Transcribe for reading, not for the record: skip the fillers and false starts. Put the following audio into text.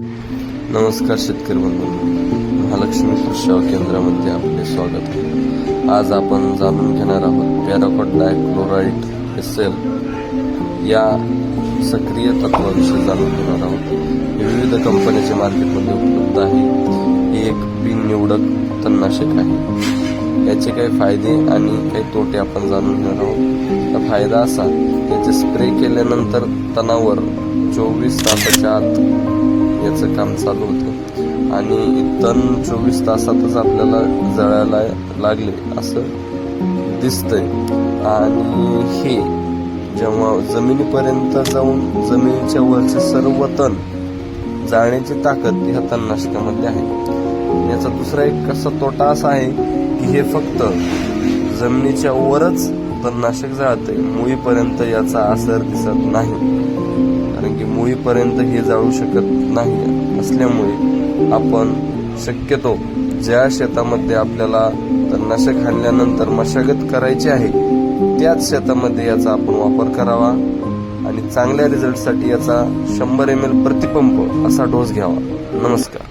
नमस्कार शेतकरी बंधूंनो, महालक्ष्मी कृषी सेवा केंद्रामध्ये आपले स्वागत आहे। आज आपण जाणून घेणार आहोत पॅराक्वाट डायक्लोराइड SL या सक्रिय तत्वाविषयी जाणून घेणार आहोत। हे विविध कंपन्यांच्या मार्केटमध्ये उपलब्ध आहे। हे एक बिननिवडक तणनाशक आहे। याचे काही फायदे आणि काही तोटे आपण जाणून घेणार आहोत। तर फायदा असा, याचे स्प्रे केल्यानंतर तणावर 24 तासाच्या आत याचं काम चालू होतं आणि तण 24 तासातच आपल्याला जळायला लागले असं दिसतंय। आणि हे जेव्हा जमिनीपर्यंत जाऊन जमिनीच्या वरचे सर्व तण जाळण्याची ताकद ह्या तणनाशकामध्ये आहे। याचा दुसरा एक कसा तोटा असा आहे की हे फक्त जमिनीच्या वरच तणनाशक जाळते, मुळीपर्यंत याचा असर दिसत नाही। कारण की मुळीपर्यंत हे जाळू शकत नाही असल्यामुळे आपण शक्यतो ज्या शेतामध्ये आपल्याला तणनाशक हाणल्यानंतर मशागत करायची आहे त्याच शेतामध्ये याचा आपण वापर करावा आणि चांगल्या रिझल्टसाठी याचा 100 ml प्रतिपंप असा डोस घ्यावा। नमस्कार।